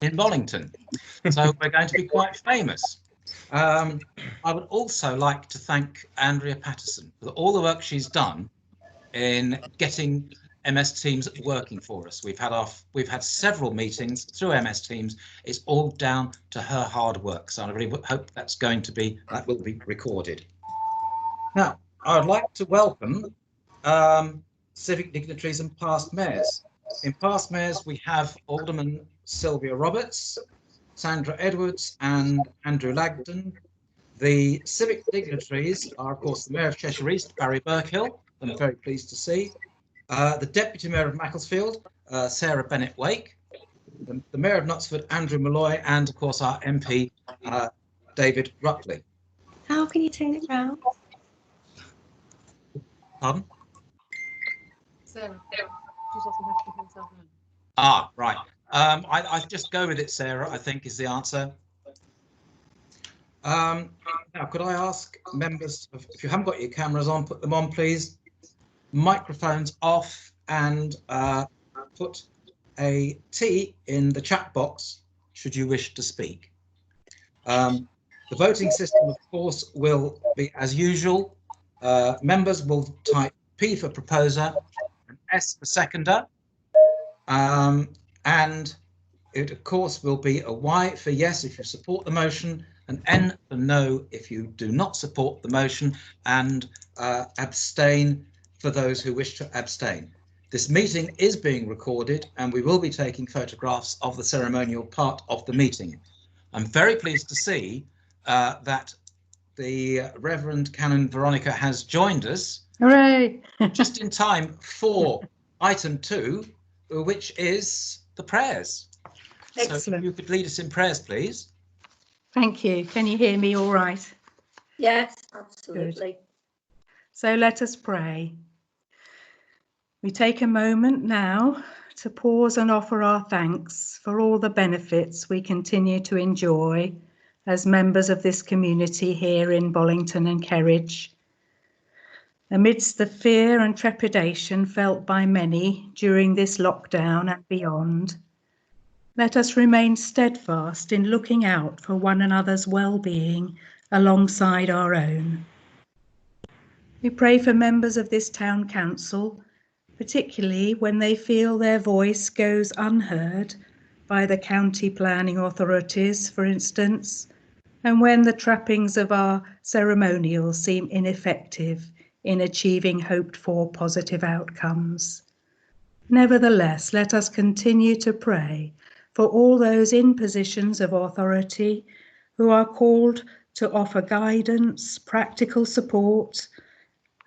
in Bollington. So we're going to be quite famous. I would also like to thank Andrea Patterson for all the work she's done in getting MS Teams working for us. We've had several meetings through MS Teams. It's all down to her hard work. So I really hope that will be recorded. Now, I would like to welcome civic dignitaries and past mayors. In past mayors, we have Alderman Sylvia Roberts, Sandra Edwards and Andrew Lagden. The civic dignitaries are, of course, the Mayor of Cheshire East, Barry Birkhill, and I'm very pleased to see. The Deputy Mayor of Macclesfield, Sarah Bennett-Wake. The Mayor of Knutsford, Andrew Malloy, and, of course, our MP, David Ruckley. How can you turn it round? Pardon? Sarah. She's also having herself on. Ah, right. I just go with it, Sarah, I think is the answer. Now, could I ask members, if you haven't got your cameras on, put them on, please. Microphones off, and put a T in the chat box should you wish to speak. The voting system, of course, will be as usual. Members will type P for proposer, and S for seconder. And it, of course, will be a Y for yes if you support the motion, an N for no if you do not support the motion, and abstain for those who wish to abstain. This meeting is being recorded, and we will be taking photographs of the ceremonial part of the meeting. I'm very pleased to see that the Reverend Canon Veronica has joined us. Hooray! Just in time for item 2, which is the prayers. Excellent. So if you could lead us in prayers, please. Thank you. Can you hear me all right? Yes, absolutely. Good. So let us pray. We take a moment now to pause and offer our thanks for all the benefits we continue to enjoy as members of this community here in Bollington and Kerridge. Amidst the fear and trepidation felt by many during this lockdown and beyond, let us remain steadfast in looking out for one another's well-being alongside our own. We pray for members of this town council, particularly when they feel their voice goes unheard by the county planning authorities, for instance, and when the trappings of our ceremonial seem ineffective in achieving hoped-for positive outcomes. Nevertheless, let us continue to pray for all those in positions of authority who are called to offer guidance, practical support,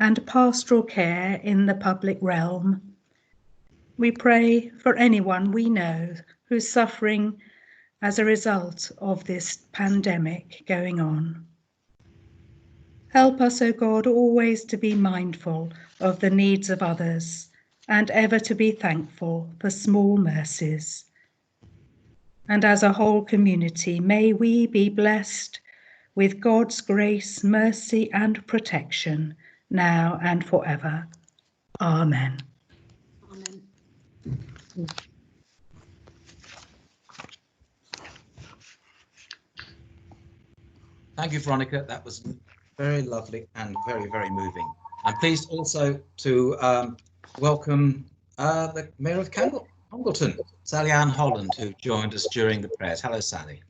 and pastoral care in the public realm. We pray for anyone we know who's suffering as a result of this pandemic going on. Help us, O God, always to be mindful of the needs of others and ever to be thankful for small mercies. And as a whole community, may we be blessed with God's grace, mercy, and protection now and forever. Amen. Amen. Thank you, Veronica. That was very lovely and very, very moving. I'm pleased also to welcome the Mayor of Congleton, Sally Ann Holland, who joined us during the prayers. Hello, Sally.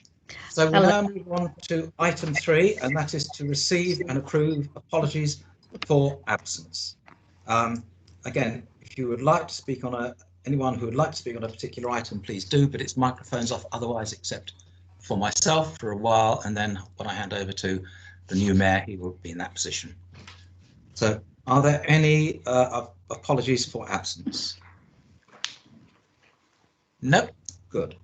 So we'll now move on to item 3, and that is to receive and approve apologies for absence. Again, if you would like to speak on anyone who would like to speak on a particular item, please do, but it's microphones off otherwise, except for myself for a while, and then when I hand over to the new mayor, he will be in that position. So are there any apologies for absence? No? Good.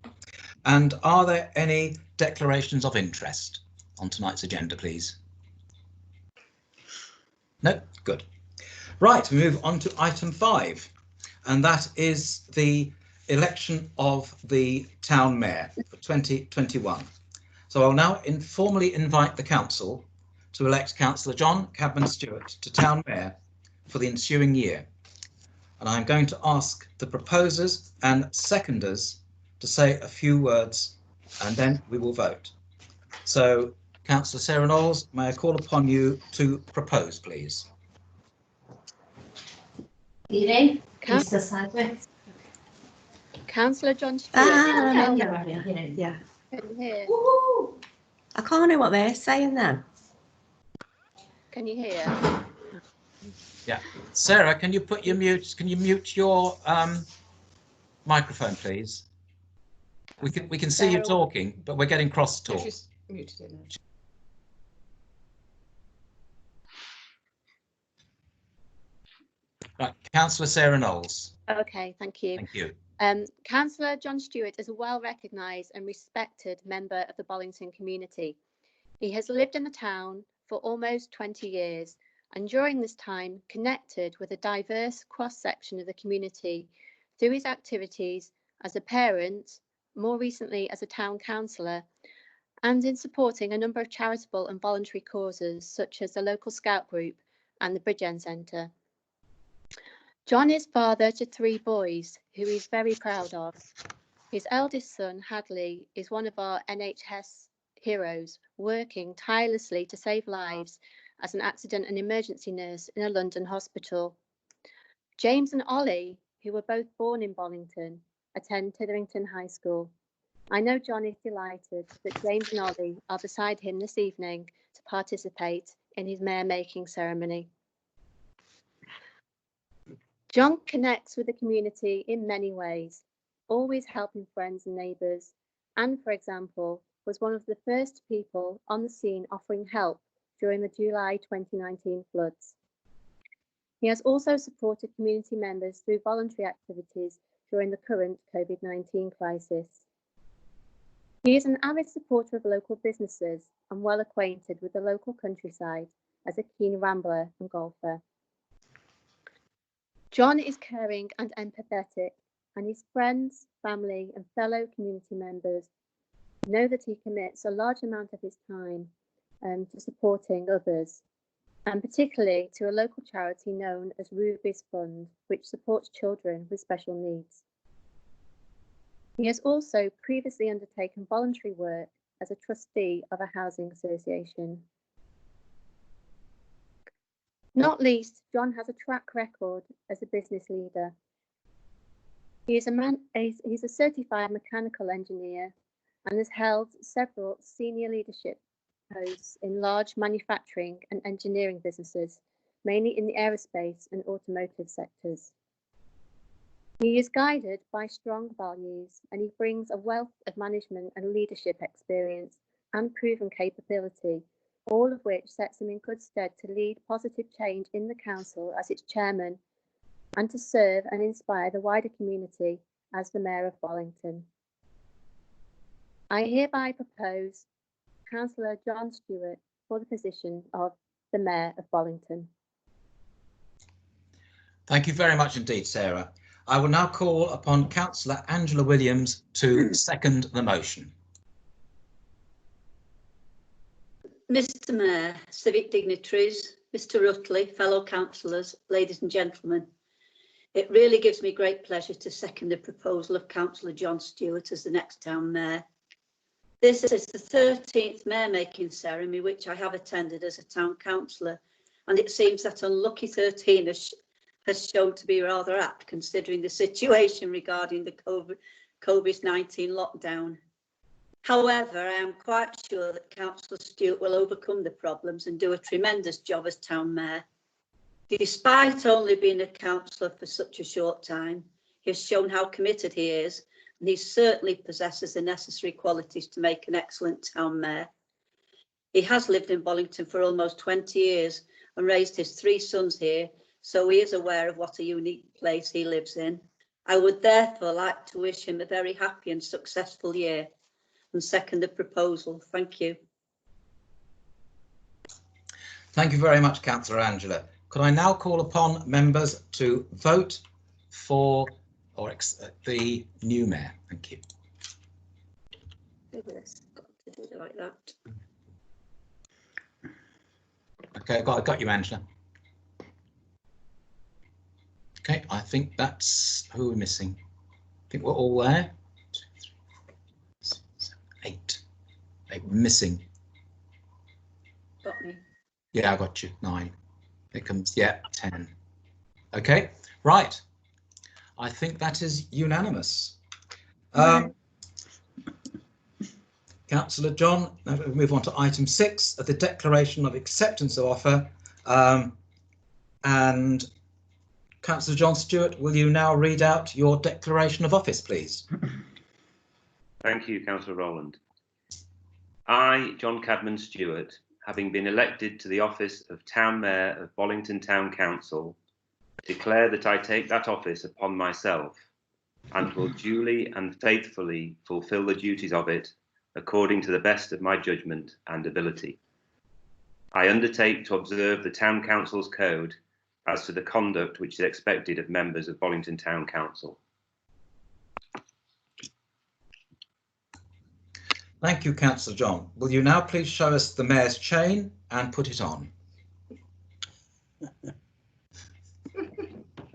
And are there any declarations of interest on tonight's agenda, please? No? Good. Right, we move on to item 5, and that is the election of the town mayor for 2021. So I'll now informally invite the council to elect Councillor John Cadman Stewart to town mayor for the ensuing year. And I'm going to ask the proposers and seconders to say a few words and then we will vote. So, Councillor Sarah Knowles, may I call upon you to propose, please? Evening, Mr. Sideway. Councillor John Stewart. Yeah. Can you hear? I can't hear what they're saying then. Can you hear? Yeah. Sarah, can you put your mute? Can you mute your microphone, please? We can see you talking, but we're getting cross talk. She's muted it now. Right, Councillor Sarah Knowles. Okay, thank you. Thank you. Councillor John Stewart is a well recognised and respected member of the Bollington community. He has lived in the town for almost 20 years and during this time connected with a diverse cross-section of the community through his activities as a parent, more recently as a town councillor, and in supporting a number of charitable and voluntary causes such as the local scout group and the Bridgend Centre. John is father to 3 boys who he's very proud of. His eldest son, Hadley, is one of our NHS heroes, working tirelessly to save lives as an accident and emergency nurse in a London hospital. James and Ollie, who were both born in Bollington, attend Titherington High School. I know John is delighted that James and Ollie are beside him this evening to participate in his mayor-making ceremony. John connects with the community in many ways, always helping friends and neighbours, and, for example, was one of the first people on the scene offering help during the July 2019 floods. He has also supported community members through voluntary activities during the current COVID-19 crisis. He is an avid supporter of local businesses and well acquainted with the local countryside as a keen rambler and golfer. John is caring and empathetic, and his friends, family and fellow community members know that he commits a large amount of his time to supporting others, and particularly to a local charity known as Ruby's Fund, which supports children with special needs. He has also previously undertaken voluntary work as a trustee of a housing association. Not least, John has a track record as a business leader. He's a certified mechanical engineer and has held several senior leadership posts in large manufacturing and engineering businesses, mainly in the aerospace and automotive sectors. He is guided by strong values and he brings a wealth of management and leadership experience and proven capability, all of which sets him in good stead to lead positive change in the council as its chairman and to serve and inspire the wider community as the Mayor of Bollington. I hereby propose Councillor John Stewart for the position of the Mayor of Bollington. Thank you very much indeed, Sarah. I will now call upon Councillor Angela Williams to second the motion. Mr. Mayor, civic dignitaries, Mr. Rutley, fellow councillors, ladies and gentlemen, it really gives me great pleasure to second the proposal of Councillor John Stewart as the next town mayor. This is the 13th mayor-making ceremony which I have attended as a town councillor, and it seems that unlucky 13 has shown to be rather apt considering the situation regarding the COVID-19 lockdown. However, I am quite sure that Councillor Stewart will overcome the problems and do a tremendous job as town mayor. Despite only being a councillor for such a short time, he has shown how committed he is, and he certainly possesses the necessary qualities to make an excellent town mayor. He has lived in Bollington for almost 20 years and raised his 3 sons here, so he is aware of what a unique place he lives in. I would therefore like to wish him a very happy and successful year and second the proposal. Thank you. Thank you very much, Councillor Angela. Could I now call upon members to vote for the new mayor? Thank you. Got to do it like that. Okay, I got you, Angela. Okay, I think that's who we're missing. I think we're all there. 2, 3, missing. Got me. Yeah, I got you. 9. It comes, yeah, 10. Okay, right. I think that is unanimous. Councillor John, now we'll move on to item 6, the declaration of acceptance of offer. And Councillor John Stewart, will you now read out your declaration of office, please? Thank you, Councillor Rowland. I, John Cadman Stewart, having been elected to the office of Town Mayor of Bollington Town Council, declare that I take that office upon myself and will duly and faithfully fulfil the duties of it according to the best of my judgment and ability. I undertake to observe the Town Council's code as to the conduct which is expected of members of Bollington Town Council. Thank you, Councillor John. Will you now please show us the Mayor's chain and put it on?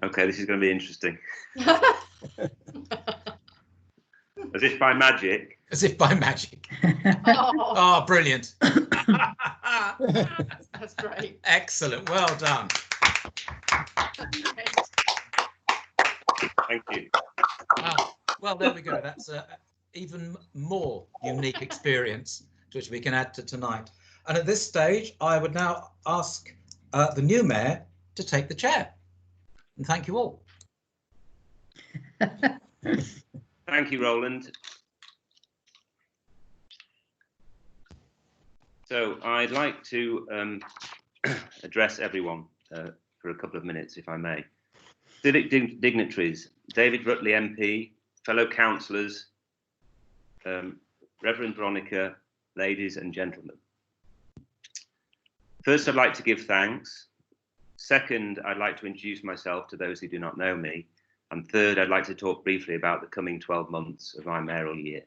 Okay, this is going to be interesting. As if by magic. As if by magic. Oh, brilliant. That's great. Excellent. Well done. Thank you. Well, there we go. That's an even more unique experience to which we can add to tonight. And at this stage, I would now ask the new Mayor to take the chair. And thank you all. Thank you, Roland. So I'd like to address everyone for a couple of minutes, if I may. Civic dignitaries, David Rutley MP, fellow councillors, Reverend Veronica, ladies and gentlemen. First, I'd like to give thanks. Second, I'd like to introduce myself to those who do not know me. And third, I'd like to talk briefly about the coming 12 months of my mayoral year.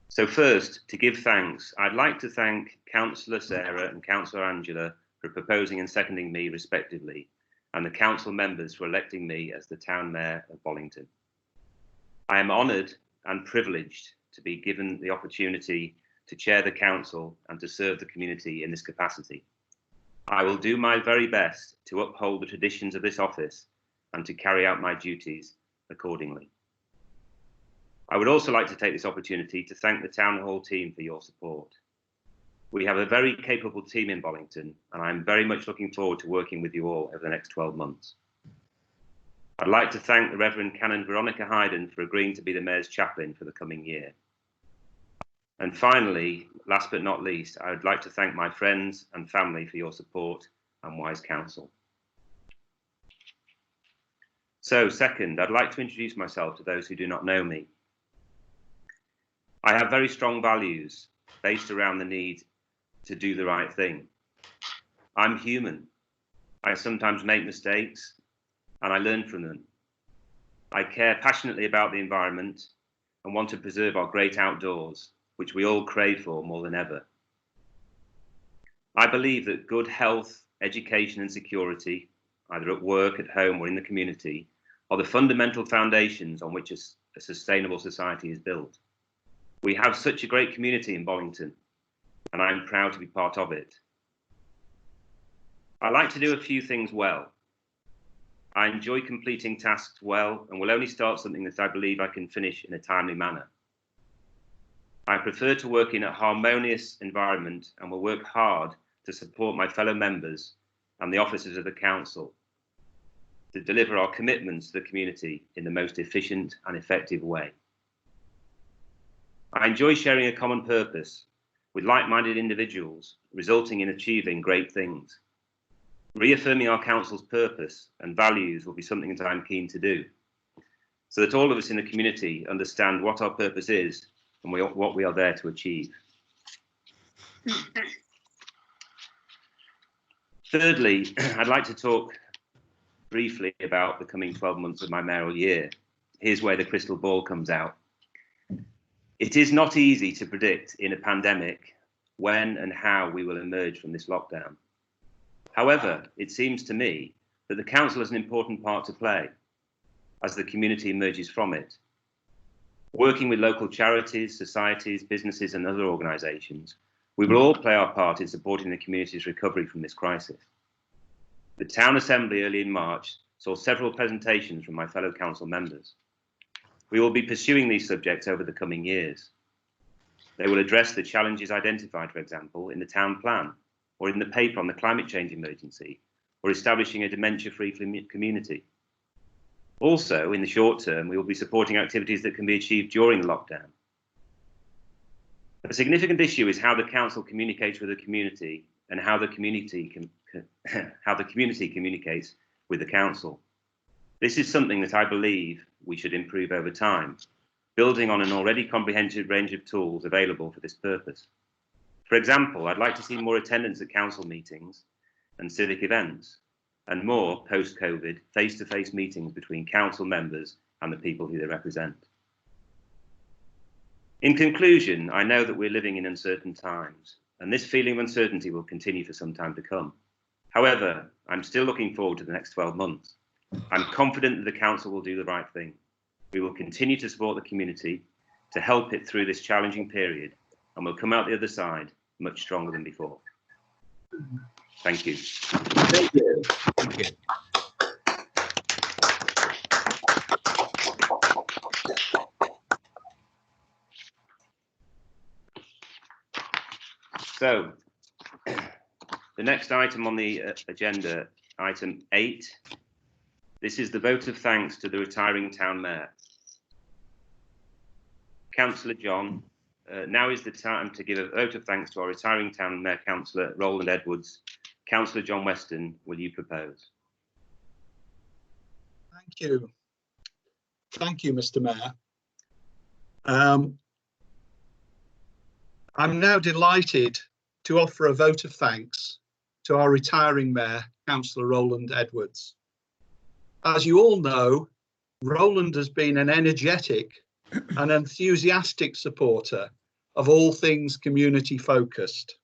So first, to give thanks, I'd like to thank Councillor Sarah and Councillor Angela for proposing and seconding me respectively, and the council members for electing me as the town mayor of Bollington. I am honoured and privileged to be given the opportunity to chair the council and to serve the community in this capacity. I will do my very best to uphold the traditions of this office and to carry out my duties accordingly. I would also like to take this opportunity to thank the Town Hall team for your support. We have a very capable team in Bollington, and I'm very much looking forward to working with you all over the next 12 months. I'd like to thank the Reverend Canon Veronica Hayden for agreeing to be the Mayor's chaplain for the coming year. And finally, last but not least, I would like to thank my friends and family for your support and wise counsel. So second, I'd like to introduce myself to those who do not know me. I have very strong values based around the need to do the right thing. I'm human. I sometimes make mistakes and I learn from them. I care passionately about the environment and want to preserve our great outdoors, which we all crave for more than ever. I believe that good health, education and security, either at work, at home or in the community, are the fundamental foundations on which a sustainable society is built. We have such a great community in Bollington, and I'm proud to be part of it. I like to do a few things well. I enjoy completing tasks well and will only start something that I believe I can finish in a timely manner. I prefer to work in a harmonious environment and will work hard to support my fellow members and the officers of the council to deliver our commitments to the community in the most efficient and effective way. I enjoy sharing a common purpose with like-minded individuals, resulting in achieving great things. Reaffirming our council's purpose and values will be something that I'm keen to do, so that all of us in the community understand what our purpose is and what we are there to achieve. Thirdly, I'd like to talk briefly about the coming 12 months of my mayoral year. Here's where the crystal ball comes out. It is not easy to predict in a pandemic when and how we will emerge from this lockdown. However, it seems to me that the council has an important part to play as the community emerges from it. Working with local charities, societies, businesses and other organisations, we will all play our part in supporting the community's recovery from this crisis. The Town Assembly early in March saw several presentations from my fellow council members. We will be pursuing these subjects over the coming years. They will address the challenges identified, for example, in the town plan, or in the paper on the climate change emergency, or establishing a dementia-free community. Also, in the short term, we will be supporting activities that can be achieved during the lockdown. A significant issue is how the council communicates with the community and how the community communicates with the council. This is something that I believe we should improve over time, building on an already comprehensive range of tools available for this purpose. For example, I'd like to see more attendance at council meetings and civic events, and more post-COVID face-to-face meetings between council members and the people who they represent. In conclusion, I know that we're living in uncertain times, and this feeling of uncertainty will continue for some time to come. However, I'm still looking forward to the next 12 months. I'm confident that the council will do the right thing. We will continue to support the community to help it through this challenging period, and we'll come out the other side much stronger than before. Thank you. Thank you. Thank you. So, the next item on the agenda, item 8. This is the vote of thanks to the retiring town mayor. Councillor John, now is the time to give a vote of thanks to our retiring town mayor, Councillor Roland Edwards. Councillor John Weston, will you propose? Thank you. Thank you, Mr. Mayor. I'm now delighted to offer a vote of thanks to our retiring mayor, Councillor Roland Edwards. As you all know, Roland has been an energetic and enthusiastic supporter of all things community focused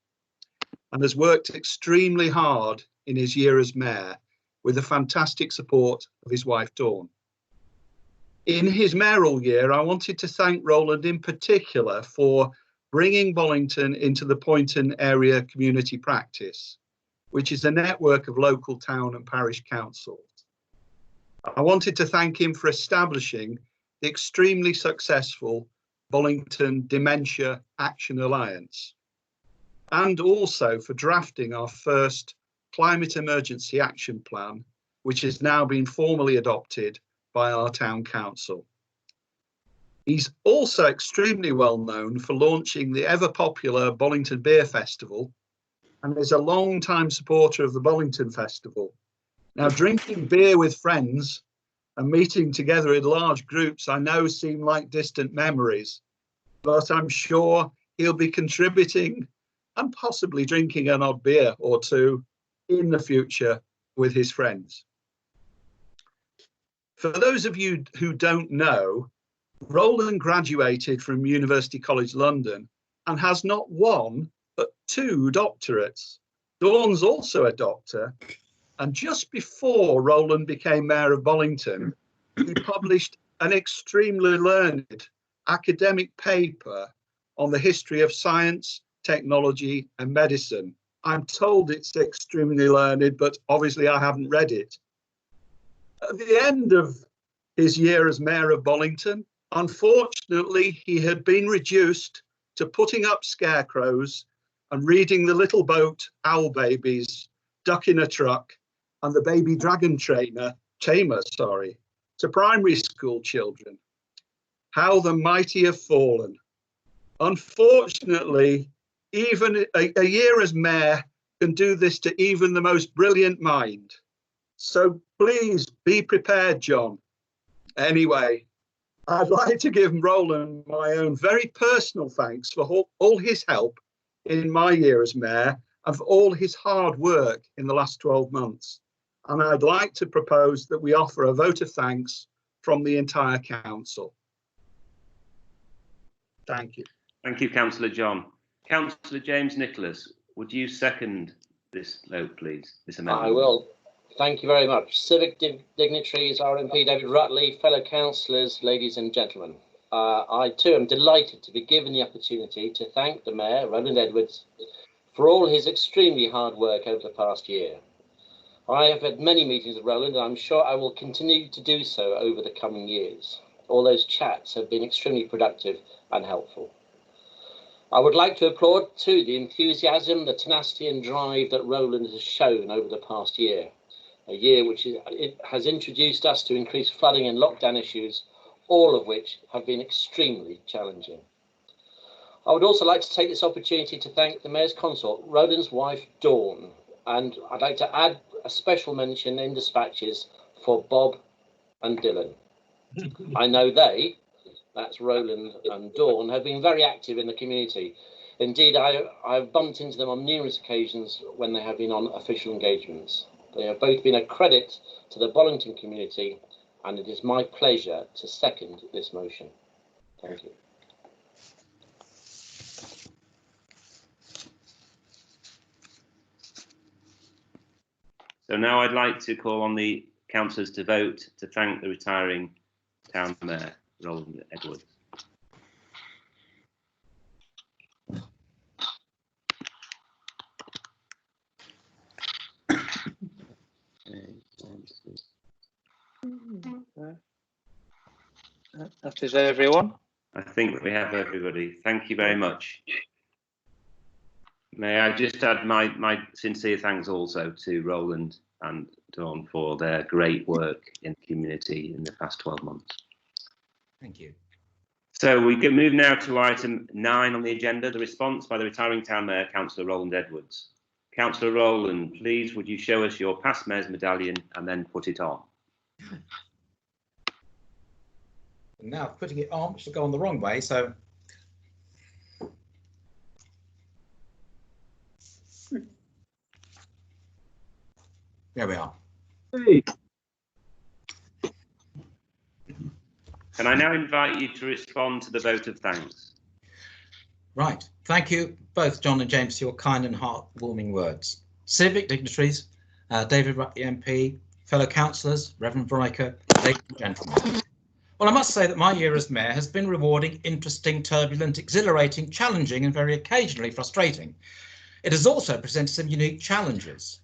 and has worked extremely hard in his year as mayor with the fantastic support of his wife Dawn. In his mayoral year, I wanted to thank Roland in particular for bringing Bollington into the Poynton Area Community Practice, which is a network of local town and parish councils. I wanted to thank him for establishing the extremely successful Bollington Dementia Action Alliance, and also for drafting our first Climate Emergency Action Plan, which has now been formally adopted by our town council. He's also extremely well known for launching the ever popular Bollington Beer Festival and is a long-time supporter of the Bollington Festival. Now, drinking beer with friends and meeting together in large groups, I know seem like distant memories, but I'm sure he'll be contributing and possibly drinking an odd beer or two in the future with his friends. For those of you who don't know, Roland graduated from University College London and has not one, but 2 doctorates. Dawn's also a doctor. And just before Roland became mayor of Bollington, he published an extremely learned academic paper on the history of science, technology and medicine. I'm told it's extremely learned, but obviously I haven't read it. At the end of his year as mayor of Bollington, unfortunately, he had been reduced to putting up scarecrows and reading The Little Boat, Owl Babies, Duck in a Truck, and The Baby Dragon Tamer, to primary school children. How the mighty have fallen. Unfortunately, even a year as mayor can do this to even the most brilliant mind. So please be prepared, John. Anyway, I'd like to give Roland my own very personal thanks for all his help in my year as mayor and for all his hard work in the last 12 months. And I'd like to propose that we offer a vote of thanks from the entire council. Thank you. Thank you, Councillor John. Councillor James Nicholas, would you second this vote, please, this amendment? I will. Thank you very much. Civic dignitaries, RMP David Rutley, fellow councillors, ladies and gentlemen. I too am delighted to be given the opportunity to thank the Mayor, Roland Edwards, for all his extremely hard work over the past year. I have had many meetings with Roland, and I'm sure I will continue to do so over the coming years. All those chats have been extremely productive and helpful. I would like to applaud too the enthusiasm, the tenacity and drive that Roland has shown over the past year, a year which has introduced us to increased flooding and lockdown issues, all of which have been extremely challenging. I would also like to take this opportunity to thank the Mayor's consort, Roland's wife, Dawn, and I'd like to add a special mention in dispatches for Bob and Dylan. I know that's Roland and Dawn, have been very active in the community. Indeed, I've bumped into them on numerous occasions when they have been on official engagements. They have both been a credit to the Bollington community, and it is my pleasure to second this motion. Thank you. So now I'd like to call on the councillors to vote to thank the retiring Town Mayor, Roland Edwards. That is everyone. I think we have everybody. Thank you very much. May I just add my sincere thanks also to Roland and Dawn for their great work in the community in the past 12 months. Thank you. So we can move now to item 9 on the agenda, the response by the retiring Town Mayor, Councillor Roland Edwards. Councillor Roland, please would you show us your past Mayor's medallion and then put it on? Now putting it on, which will go on the wrong way, so there we are. Hey. Can I now invite you to respond to the vote of thanks? Right. Thank you both, John and James, for your kind and heartwarming words. Civic dignitaries, David Rutley MP, fellow councillors, Reverend Veronica, ladies and gentlemen. Well, I must say that my year as Mayor has been rewarding, interesting, turbulent, exhilarating, challenging and very occasionally frustrating. It has also presented some unique challenges.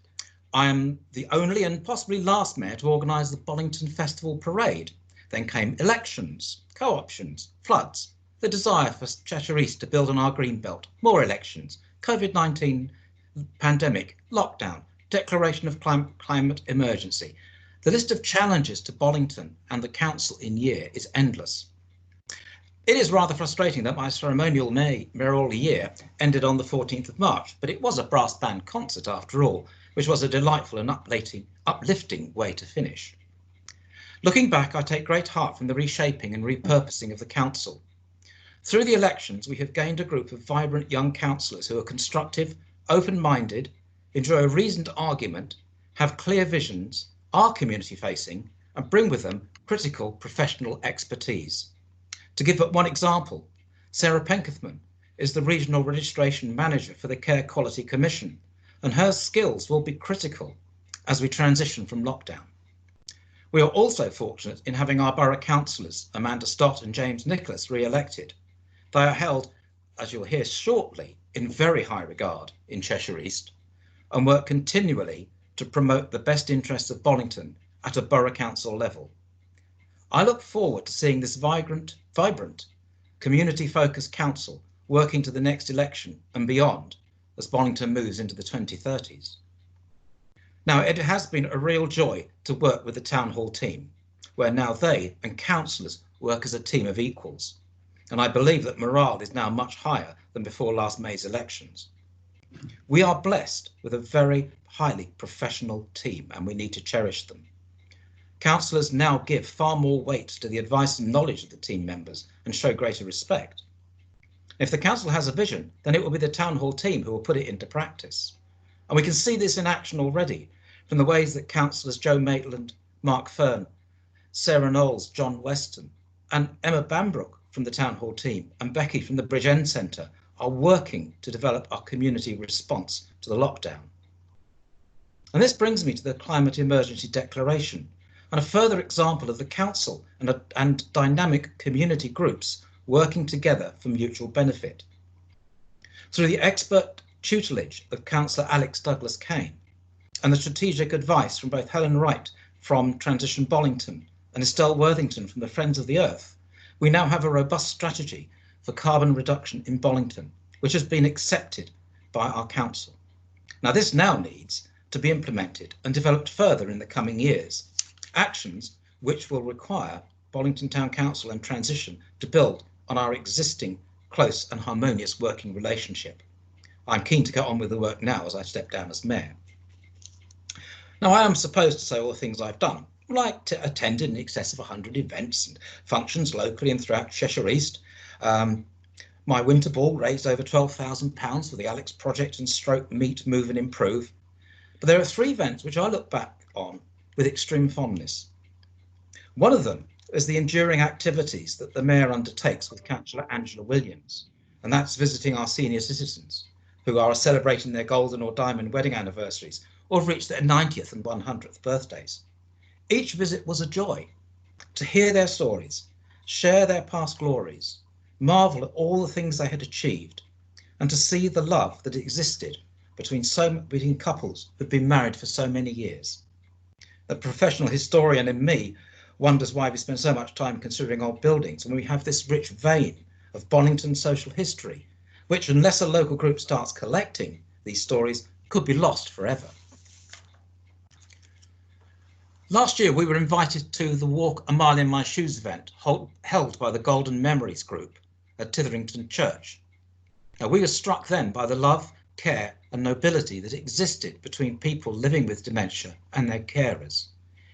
I am the only and possibly last Mayor to organise the Bollington Festival Parade. Then came elections, co-options, floods, the desire for Cheshire East to build on our green belt, more elections, COVID-19 pandemic, lockdown, declaration of climate emergency. The list of challenges to Bollington and the council in year is endless. It is rather frustrating that my ceremonial mayoral year ended on the 14th of March, but it was a brass band concert after all, which was a delightful and uplifting way to finish. Looking back, I take great heart from the reshaping and repurposing of the council. Through the elections, we have gained a group of vibrant young councillors who are constructive, open-minded, enjoy a reasoned argument, have clear visions, are community-facing, and bring with them critical professional expertise. To give but one example, Sarah Penkethman is the Regional Registration Manager for the Care Quality Commission, and her skills will be critical as we transition from lockdown. We are also fortunate in having our borough councillors, Amanda Stott and James Nicholas, re-elected. They are held, as you'll hear shortly, in very high regard in Cheshire East and work continually to promote the best interests of Bollington at a borough council level. I look forward to seeing this vibrant, community-focused council working to the next election and beyond as Bollington moves into the 2030s. Now, it has been a real joy to work with the Town Hall team, where now they and councillors work as a team of equals. And I believe that morale is now much higher than before last May's elections. We are blessed with a very highly professional team and we need to cherish them. Councillors now give far more weight to the advice and knowledge of the team members and show greater respect. If the council has a vision, then it will be the Town Hall team who will put it into practice. And we can see this in action already from the ways that councillors Joe Maitland, Mark Fern, Sarah Knowles, John Weston and Emma Bambrook from the Town Hall team and Becky from the Bridge End Centre are working to develop our community response to the lockdown. And this brings me to the climate emergency declaration, and a further example of the council and dynamic community groups working together for mutual benefit. Through the expert tutelage of Councillor Alex Douglas Kane and the strategic advice from both Helen Wright from Transition Bollington and Estelle Worthington from the Friends of the Earth, we now have a robust strategy for carbon reduction in Bollington, which has been accepted by our council. Now, this now needs to be implemented and developed further in the coming years, actions which will require Bollington Town Council and Transition to build on our existing close and harmonious working relationship. I'm keen to get on with the work now as I step down as Mayor. Now, I am supposed to say all the things I've done, like to attend in excess of 100 events and functions locally and throughout Cheshire East. My winter ball raised over £12,000 for the Alex Project and Stroke Meet, Move and Improve. But there are 3 events which I look back on with extreme fondness. One of them is the enduring activities that the Mayor undertakes with Councillor Angela Williams, and that's visiting our senior citizens who are celebrating their golden or diamond wedding anniversaries or have reached their 90th and 100th birthdays. Each visit was a joy to hear their stories, share their past glories, marvel at all the things they had achieved, and to see the love that existed between couples who'd been married for so many years. The professional historian in me wonders why we spend so much time considering old buildings when we have this rich vein of Bollington social history, which, unless a local group starts collecting these stories, could be lost forever. Last year, we were invited to the Walk a Mile in My Shoes event held by the Golden Memories Group at Titherington Church. Now, we were struck then by the love, care and nobility that existed between people living with dementia and their carers.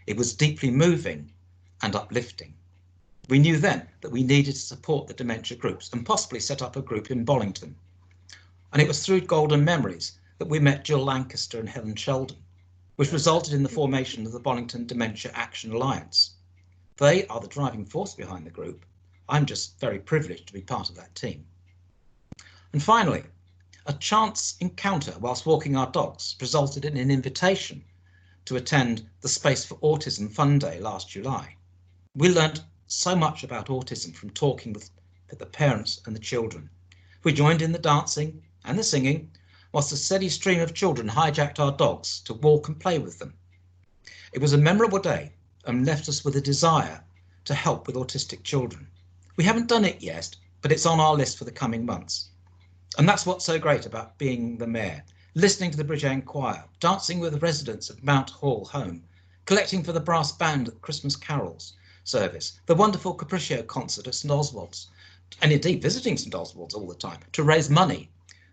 It was deeply moving and uplifting. We knew then that we needed to support the dementia groups and possibly set up a group in Bollington. And it was through Golden Memories that we met Jill Lancaster and Helen Sheldon, which resulted in the formation of the Bollington Dementia Action Alliance. They are the driving force behind the group. I'm just very privileged to be part of that team. And finally, a chance encounter whilst walking our dogs resulted in an invitation to attend the Space for Autism Fun Day last July. We learned so much about autism from talking with the parents and the children. We joined in the dancing and the singing, whilst a steady stream of children hijacked our dogs to walk and play with them. It was a memorable day and left us with a desire to help with autistic children. We haven't done it yet, but it's on our list for the coming months. And that's what's so great about being the Mayor, listening to the Bridge End Choir, dancing with the residents of Mount Hall Home, collecting for the brass band at the Christmas carols service, the wonderful Capriccio concert at St Oswald's, and indeed visiting St Oswald's all the time to raise money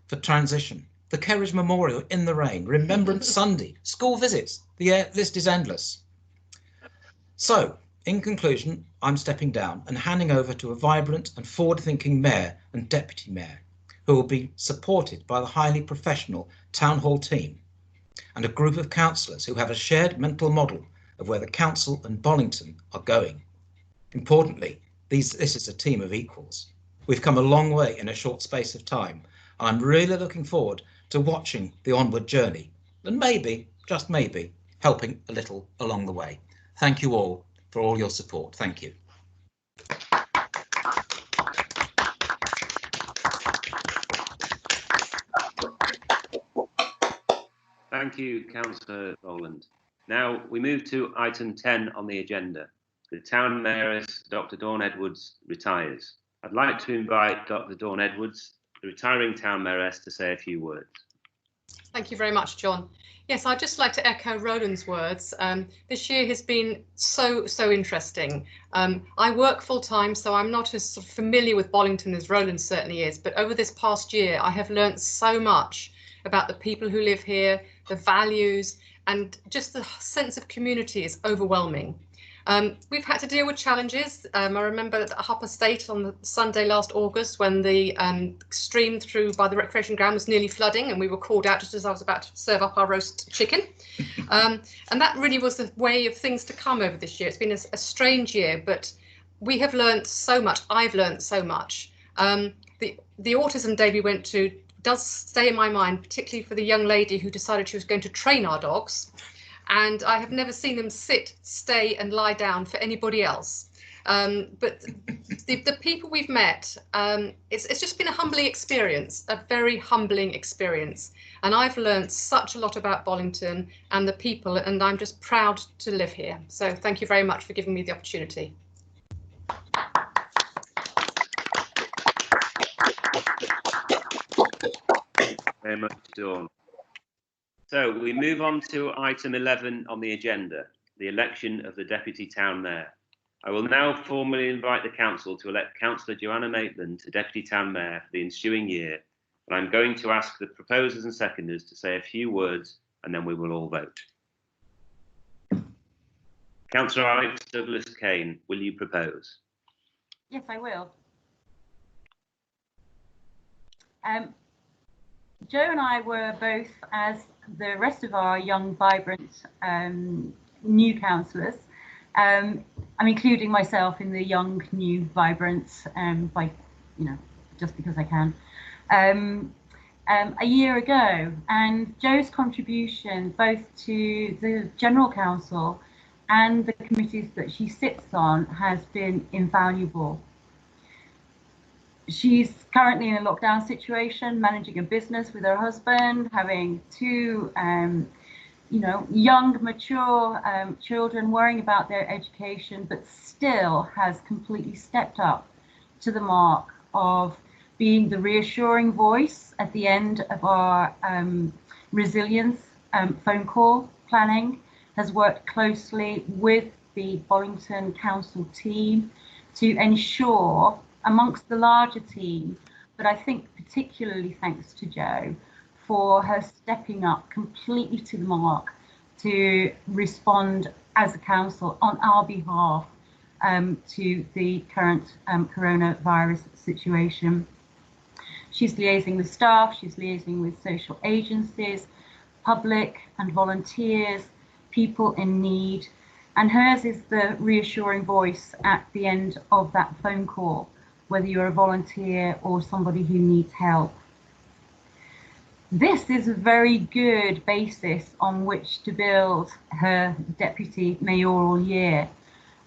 for Transition, the Kerridge Memorial in the rain, Remembrance Sunday, school visits, the list is endless. So, in conclusion, I'm stepping down and handing over to a vibrant and forward-thinking Mayor and Deputy Mayor, who will be supported by the highly professional Town Hall team and a group of councillors who have a shared mental model of where the council and Bollington are going. Importantly, this is a team of equals. We've come a long way in a short space of time. I'm really looking forward to watching the onward journey and maybe, just maybe, helping a little along the way. Thank you all for all your support. Thank you. Thank you, Councillor Rowland. Now we move to item 10 on the agenda. The Town Mayoress, Dr. Dawn Edwards, retires. I'd like to invite Dr. Dawn Edwards, the retiring Town Mayoress, to say a few words. Thank you very much, John. Yes, I'd just like to echo Roland's words. This year has been so interesting. I work full time, so I'm not as familiar with Bollington as Roland certainly is, but over this past year, I have learnt so much about the people who live here, the values, and just the sense of community is overwhelming. We've had to deal with challenges. I remember at Hopper State on the Sunday last August when the stream through by the recreation ground was nearly flooding and we were called out just as I was about to serve up our roast chicken. And that really was the way of things to come over this year. It's been a strange year, but we have learned so much. I've learned so much. The Autism Day we went to does stay in my mind, particularly for the young lady who decided she was going to train our dogs. and I have never seen them sit, stay and lie down for anybody else. But the people we've met, it's just been a humbling experience, a very humbling experience. And I've learned such a lot about Bollington and the people, and I'm just proud to live here. So thank you very much for giving me the opportunity. Very much, Dawn. So we move on to item 11 on the agenda, the election of the Deputy Town Mayor. I will now formally invite the Council to elect Councillor Joanna Maitland to Deputy Town Mayor for the ensuing year, and I'm going to ask the proposers and seconders to say a few words and then we will all vote. Councillor Alex Douglas-Kane, will you propose? Yes, I will. Joe and I were both, as the rest of our young, vibrant new councillors, I'm including myself in the young, new, vibrant, by, just because I can, a year ago. And Joe's contribution both to the General Council and the committees that she sits on has been invaluable. She's currently in a lockdown situation, managing a business with her husband, having two, young, mature children, worrying about their education, but still has completely stepped up to the mark of being the reassuring voice at the end of our resilience phone call planning, has worked closely with the Bollington Council team to ensure, amongst the larger team, but I think particularly thanks to Jo, for her stepping up completely to the mark to respond as a council on our behalf to the current coronavirus situation. She's liaising with staff, she's liaising with social agencies, public and volunteers, people in need, and hers is the reassuring voice at the end of that phone call, whether you're a volunteer or somebody who needs help. This is a very good basis on which to build her deputy mayoral year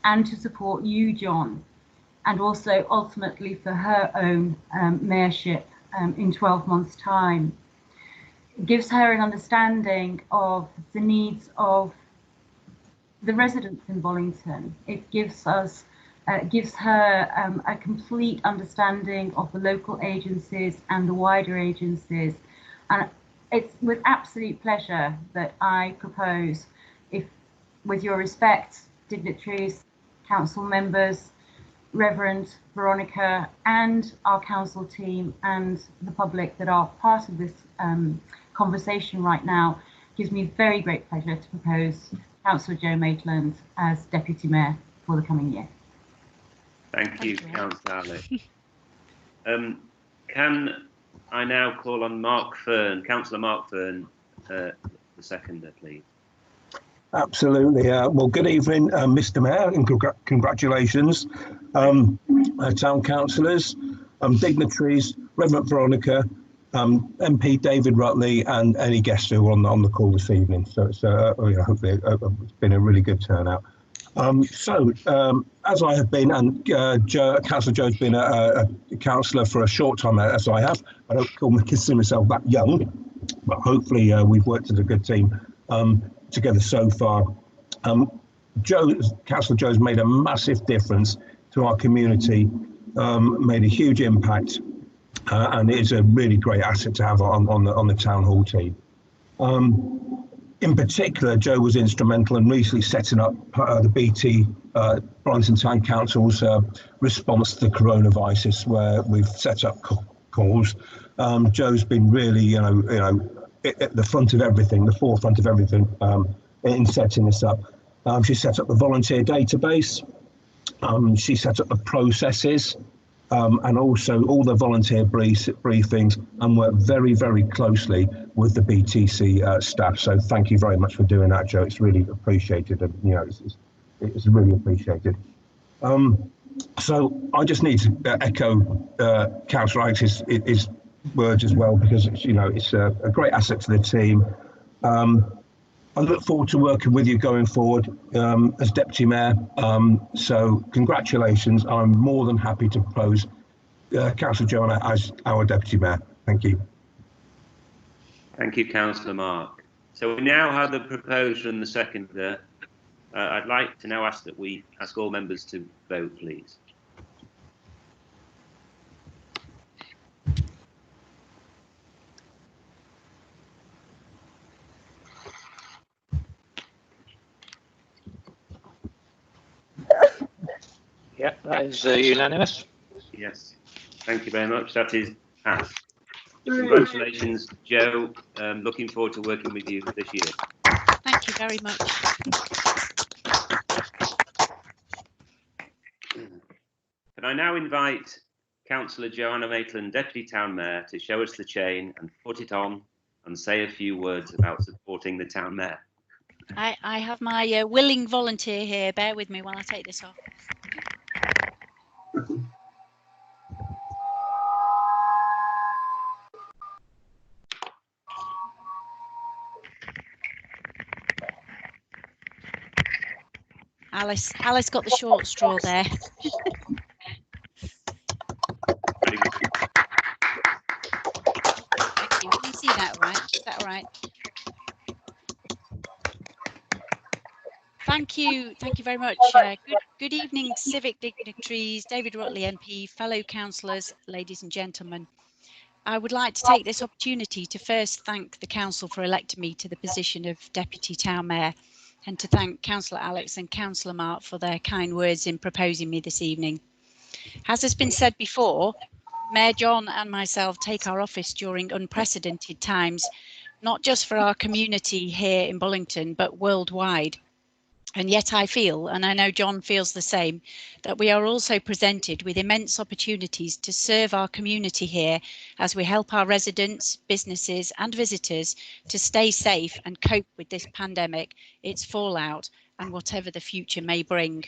and to support you, John, and also ultimately for her own mayorship in 12 months' time. It gives her an understanding of the needs of the residents in Bollington. It gives us gives her a complete understanding of the local agencies and the wider agencies. And it's with absolute pleasure that I propose, if, with your respect, dignitaries, council members, Reverend Veronica, and our council team and the public that are part of this conversation right now, gives me very great pleasure to propose Councillor Jo Maitland as Deputy Mayor for the coming year. Thank you, Councillor Alex. Can I now call on Mark Fern, Councillor Mark Fern, the seconder, please? Absolutely. Well, good evening, Mr. Mayor, and congratulations, town councillors, dignitaries, Reverend Veronica, MP David Rutley, and any guests who are on the call this evening. So it's hopefully it's been a really good turnout. As I have been, and Councillor Joe's been a councillor for a short time, as I have. I don't consider myself that young, but hopefully we've worked as a good team together so far. Councillor Joe's made a massive difference to our community, made a huge impact, and it is a really great asset to have on the town hall team. In particular, Jo was instrumental in recently setting up the BT Bollington Town Council's response to the coronavirus, where we've set up calls. Jo's been really, at the front of everything, the forefront of everything in setting this up. She set up the volunteer database. She set up the processes. And also all the volunteer briefings, and work very, very closely with the BTC staff. So thank you very much for doing that, Jo. It's really appreciated, and it's really appreciated. So I just need to echo Councillor Alex's his words as well, because it's a great asset to the team. I look forward to working with you going forward as Deputy Mayor. So congratulations. I'm more than happy to propose Councillor Joanna as our Deputy Mayor. Thank you. Thank you, Councillor Mark. So we now have the proposer and the seconder. I'd like to now ask that we ask all members to vote, please. Yeah, that is unanimous. Yes, thank you very much. That is passed. Congratulations, Joe. Looking forward to working with you this year. Thank you very much. Can I now invite Councillor Joanna Maitland, Deputy Town Mayor, to show us the chain and put it on and say a few words about supporting the Town Mayor. I have my willing volunteer here. Bear with me while I take this off. Alice got the short straw there. Very good. Thank you. Can you see that all right? Is that all right? Thank you very much. Good evening, civic dignitaries, David Rutley MP, fellow councillors, ladies and gentlemen. I would like to take this opportunity to first thank the council for electing me to the position of Deputy Town Mayor, and to thank Councillor Alex and Councillor Mark for their kind words in proposing me this evening. As has been said before, Mayor John and myself take our office during unprecedented times, not just for our community here in Bollington, but worldwide. And yet I feel, and I know John feels the same, that we are also presented with immense opportunities to serve our community here as we help our residents, businesses and visitors to stay safe and cope with this pandemic, its fallout and whatever the future may bring.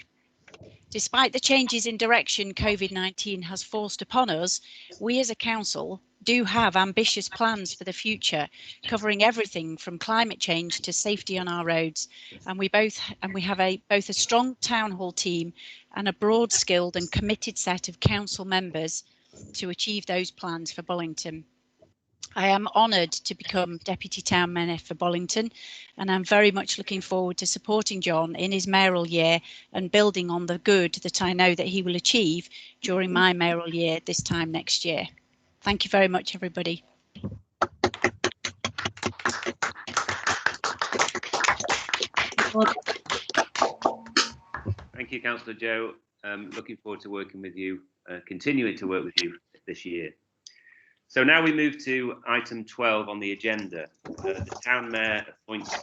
Despite the changes in direction COVID-19 has forced upon us, we as a council do have ambitious plans for the future, covering everything from climate change to safety on our roads. And we have both a strong town hall team and a broad skilled and committed set of council members to achieve those plans for Bollington. I am honoured to become Deputy Town Mayor for Bollington, and I'm very much looking forward to supporting John in his mayoral year and building on the good that I know that he will achieve during my mayoral year this time next year. Thank you very much, everybody. Thank you, Councillor Joe. Looking forward to working with you, continuing to work with you this year. So now we move to item 12 on the agenda. The Town Mayor appoints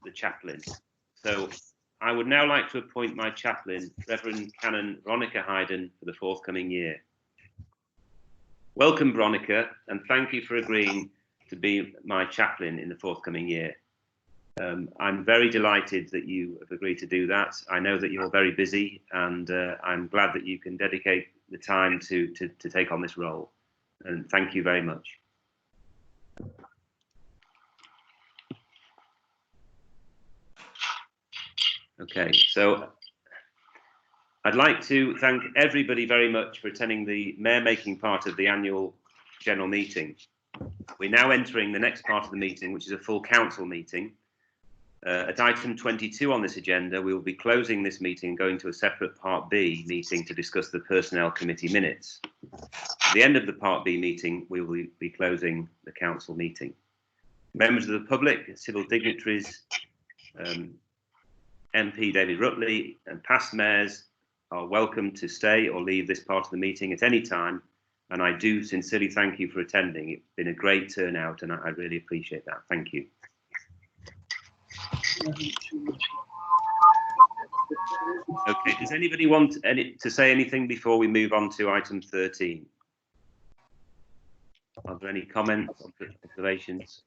the chaplain. So I would now like to appoint my chaplain, Reverend Canon Veronica Hayden, for the forthcoming year. Welcome, Veronica, and thank you for agreeing to be my chaplain in the forthcoming year. I'm very delighted that you have agreed to do that. I know that you're very busy, and I'm glad that you can dedicate the time to take on this role. And thank you very much. Okay, so I'd like to thank everybody very much for attending the mayor-making part of the annual general meeting. We're now entering the next part of the meeting, which is a full council meeting. At item 22 on this agenda, we will be closing this meeting and going to a separate Part B meeting to discuss the Personnel Committee minutes. At the end of the Part B meeting, we will be closing the council meeting. Members of the public, civil dignitaries, MP David Rutley and past mayors are welcome to stay or leave this part of the meeting at any time, and I do sincerely thank you for attending. It's been a great turnout and I really appreciate that. Thank you. Okay, does anybody want to say anything before we move on to item 13? Are there any comments or observations?